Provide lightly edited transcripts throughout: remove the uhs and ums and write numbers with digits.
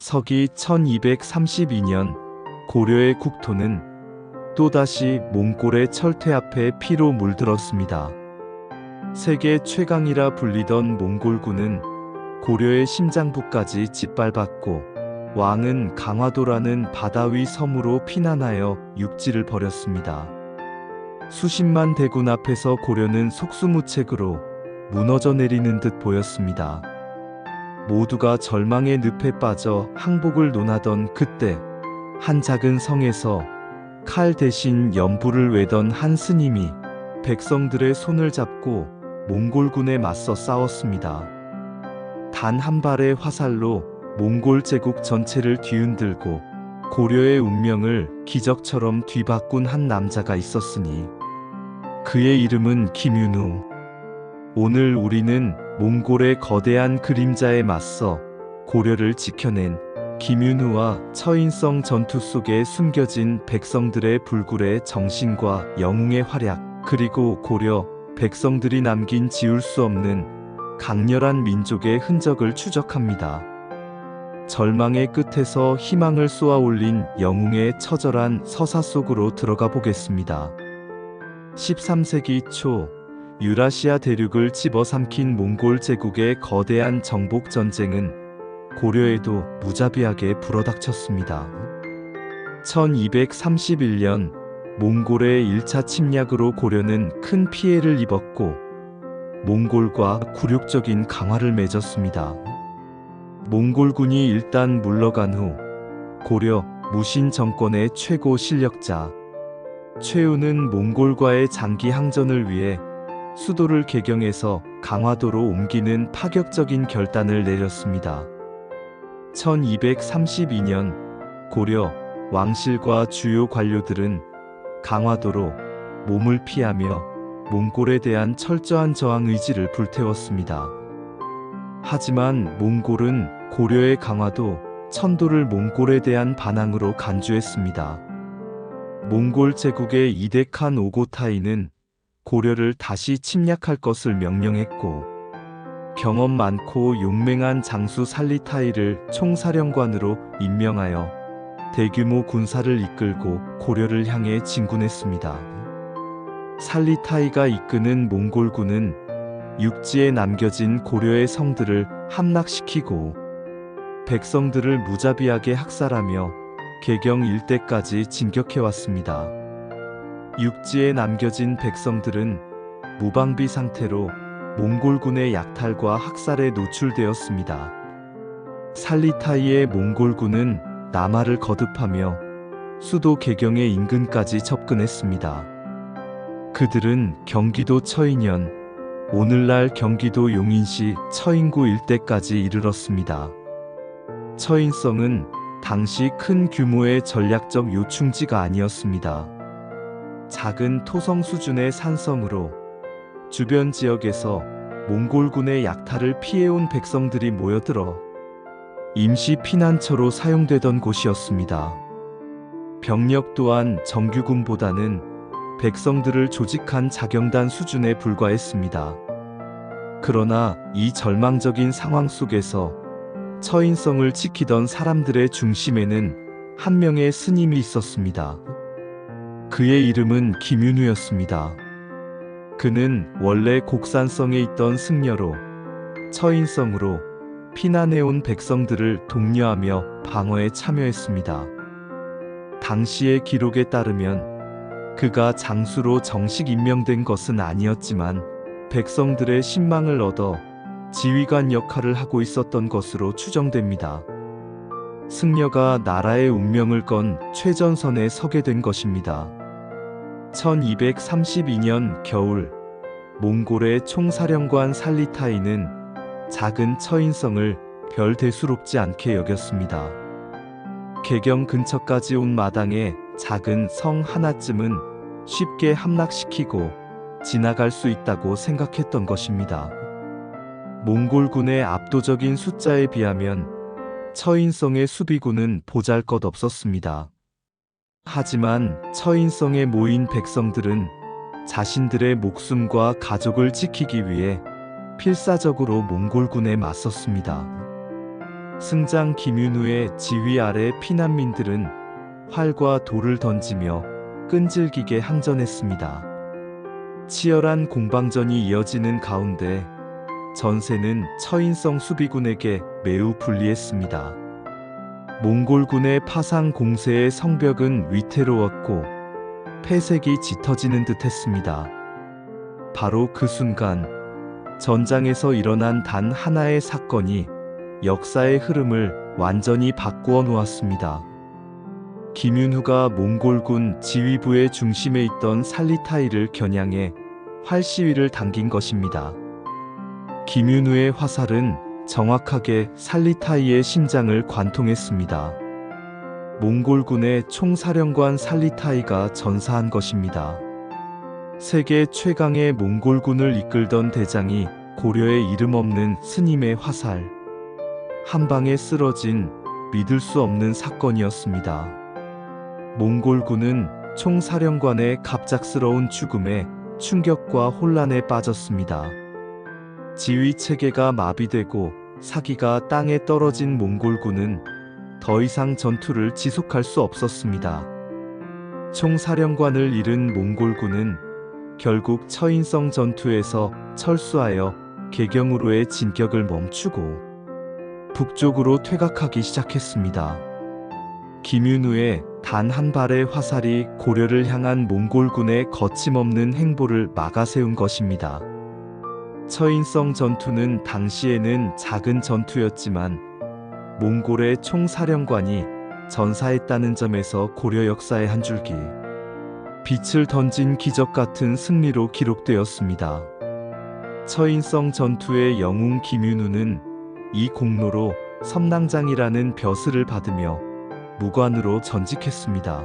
서기 1232년 고려의 국토는 또다시 몽골의 철퇴 앞에 피로 물들었습니다. 세계 최강이라 불리던 몽골군은 고려의 심장부까지 짓밟았고 왕은 강화도라는 바다 위 섬으로 피난하여 육지를 벌였습니다. 수십만 대군 앞에서 고려는 속수무책으로 무너져 내리는 듯 보였습니다. 모두가 절망의 늪에 빠져 항복을 논하던 그때 한 작은 성에서 칼 대신 연부를 외던 한 스님이 백성들의 손을 잡고 몽골군에 맞서 싸웠습니다. 단 한 발의 화살로 몽골 제국 전체를 뒤흔들고 고려의 운명을 기적처럼 뒤바꾼 한 남자가 있었으니 그의 이름은 김윤후. 오늘 우리는 몽골의 거대한 그림자에 맞서 고려를 지켜낸 김윤후와 처인성 전투 속에 숨겨진 백성들의 불굴의 정신과 영웅의 활약, 그리고 고려 백성들이 남긴 지울 수 없는 강렬한 민족의 흔적을 추적합니다. 절망의 끝에서 희망을 쏘아 올린 영웅의 처절한 서사 속으로 들어가 보겠습니다. 13세기 초 유라시아 대륙을 집어삼킨 몽골 제국의 거대한 정복 전쟁은 고려에도 무자비하게 불어닥쳤습니다. 1231년 몽골의 1차 침략으로 고려는 큰 피해를 입었고 몽골과 굴욕적인 강화를 맺었습니다. 몽골군이 일단 물러간 후 고려 무신 정권의 최고 실력자 최우는 몽골과의 장기 항전을 위해 수도를 개경해서 강화도로 옮기는 파격적인 결단을 내렸습니다. 1232년 고려 왕실과 주요 관료들은 강화도로 몸을 피하며 몽골에 대한 철저한 저항 의지를 불태웠습니다. 하지만 몽골은 고려의 강화도 천도를 몽골에 대한 반항으로 간주했습니다. 몽골 제국의 이데 칸 오고타이는 고려를 다시 침략할 것을 명령했고 경험 많고 용맹한 장수 살리타이를 총사령관으로 임명하여 대규모 군사를 이끌고 고려를 향해 진군했습니다. 살리타이가 이끄는 몽골군은 육지에 남겨진 고려의 성들을 함락시키고 백성들을 무자비하게 학살하며 개경 일대까지 진격해왔습니다. 육지에 남겨진 백성들은 무방비 상태로 몽골군의 약탈과 학살에 노출되었습니다. 살리타이의 몽골군은 남하를 거듭하며 수도 개경의 인근까지 접근했습니다. 그들은 경기도 처인현, 오늘날 경기도 용인시 처인구 일대까지 이르렀습니다. 처인성은 당시 큰 규모의 전략적 요충지가 아니었습니다. 작은 토성 수준의 산성으로 주변 지역에서 몽골군의 약탈을 피해온 백성들이 모여들어 임시 피난처로 사용되던 곳이었습니다. 병력 또한 정규군보다는 백성들을 조직한 자경단 수준에 불과했습니다. 그러나 이 절망적인 상황 속에서 처인성을 지키던 사람들의 중심에는 한 명의 스님이 있었습니다. 그의 이름은 김윤후였습니다. 그는 원래 곡산성에 있던 승려로 처인성으로 피난해온 백성들을 독려하며 방어에 참여했습니다. 당시의 기록에 따르면 그가 장수로 정식 임명된 것은 아니었지만 백성들의 신망을 얻어 지휘관 역할을 하고 있었던 것으로 추정됩니다. 승려가 나라의 운명을 건 최전선에 서게 된 것입니다. 1232년 겨울 몽골의 총사령관 살리타이는 작은 처인성을 별 대수롭지 않게 여겼습니다. 개경 근처까지 온 마당에 작은 성 하나쯤은 쉽게 함락시키고 지나갈 수 있다고 생각했던 것입니다. 몽골군의 압도적인 숫자에 비하면 처인성의 수비군은 보잘것없었습니다. 하지만 처인성에 모인 백성들은 자신들의 목숨과 가족을 지키기 위해 필사적으로 몽골군에 맞섰습니다. 승장 김윤우의 지휘 아래 피난민들은 활과 돌을 던지며 끈질기게 항전했습니다. 치열한 공방전이 이어지는 가운데 전세는 처인성 수비군에게 매우 불리했습니다. 몽골군의 파상 공세의 성벽은 위태로웠고 폐색이 짙어지는 듯했습니다. 바로 그 순간 전장에서 일어난 단 하나의 사건이 역사의 흐름을 완전히 바꾸어 놓았습니다. 김윤후가 몽골군 지휘부의 중심에 있던 살리타이를 겨냥해 활시위를 당긴 것입니다. 김윤후의 화살은 정확하게 살리타이의 심장을 관통했습니다. 몽골군의 총사령관 살리타이가 전사한 것입니다. 세계 최강의 몽골군을 이끌던 대장이 고려의 이름 없는 스님의 화살 한 방에 쓰러진 믿을 수 없는 사건이었습니다. 몽골군은 총사령관의 갑작스러운 죽음에 충격과 혼란에 빠졌습니다. 지휘 체계가 마비되고 사기가 땅에 떨어진 몽골군은 더 이상 전투를 지속할 수 없었습니다. 총사령관을 잃은 몽골군은 결국 처인성 전투에서 철수하여 개경으로의 진격을 멈추고 북쪽으로 퇴각하기 시작했습니다. 김윤후의 단 한 발의 화살이 고려를 향한 몽골군의 거침없는 행보를 막아세운 것입니다. 처인성 전투는 당시에는 작은 전투였지만 몽골의 총사령관이 전사했다는 점에서 고려 역사의 한 줄기 빛을 던진 기적 같은 승리로 기록되었습니다. 처인성 전투의 영웅 김윤후는 이 공로로 섬낭장이라는 벼슬을 받으며 무관으로 전직했습니다.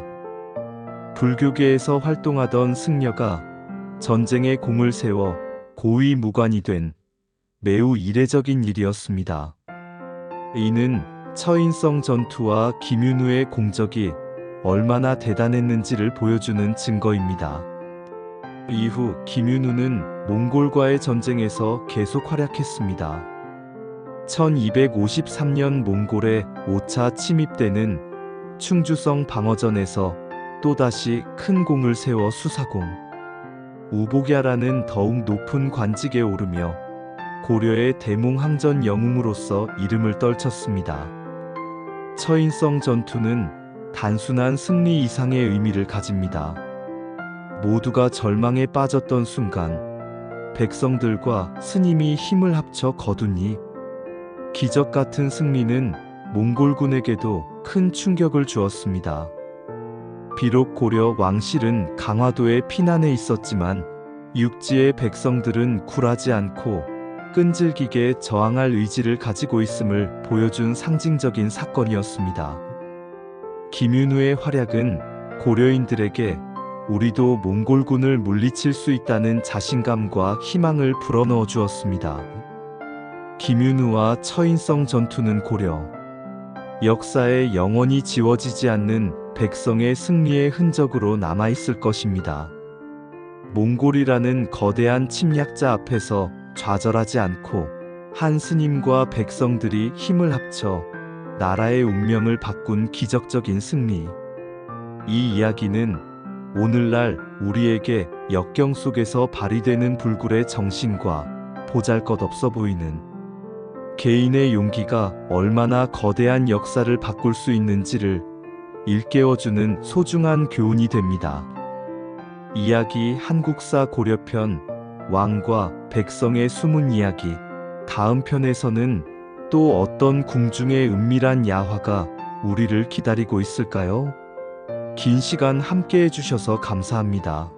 불교계에서 활동하던 승려가 전쟁에 공을 세워 고위 무관이 된 매우 이례적인 일이었습니다. 이는 처인성 전투와 김윤후의 공적이 얼마나 대단했는지를 보여주는 증거입니다. 이후 김윤후는 몽골과의 전쟁에서 계속 활약했습니다. 1253년 몽골의 5차 침입 때는 충주성 방어전에서 또다시 큰 공을 세워 수사공 우복야라는 더욱 높은 관직에 오르며 고려의 대몽항전 영웅으로서 이름을 떨쳤습니다. 처인성 전투는 단순한 승리 이상의 의미를 가집니다. 모두가 절망에 빠졌던 순간 백성들과 스님이 힘을 합쳐 거둔 이 기적 같은 승리는 몽골군에게도 큰 충격을 주었습니다. 비록 고려 왕실은 강화도에 피난해 있었지만 육지의 백성들은 굴하지 않고 끈질기게 저항할 의지를 가지고 있음을 보여준 상징적인 사건이었습니다. 김윤후의 활약은 고려인들에게 우리도 몽골군을 물리칠 수 있다는 자신감과 희망을 불어넣어 주었습니다. 김윤후와 처인성 전투는 고려 역사에 영원히 지워지지 않는 백성의 승리의 흔적으로 남아있을 것입니다. 몽골이라는 거대한 침략자 앞에서 좌절하지 않고 한 스님과 백성들이 힘을 합쳐 나라의 운명을 바꾼 기적적인 승리. 이 이야기는 오늘날 우리에게 역경 속에서 발휘되는 불굴의 정신과 보잘것없어 보이는 개인의 용기가 얼마나 거대한 역사를 바꿀 수 있는지를 일깨워주는 소중한 교훈이 됩니다. 이야기 한국사 고려편 왕과 백성의 숨은 이야기. 다음 편에서는 또 어떤 궁중의 은밀한 야화가 우리를 기다리고 있을까요? 긴 시간 함께 해주셔서 감사합니다.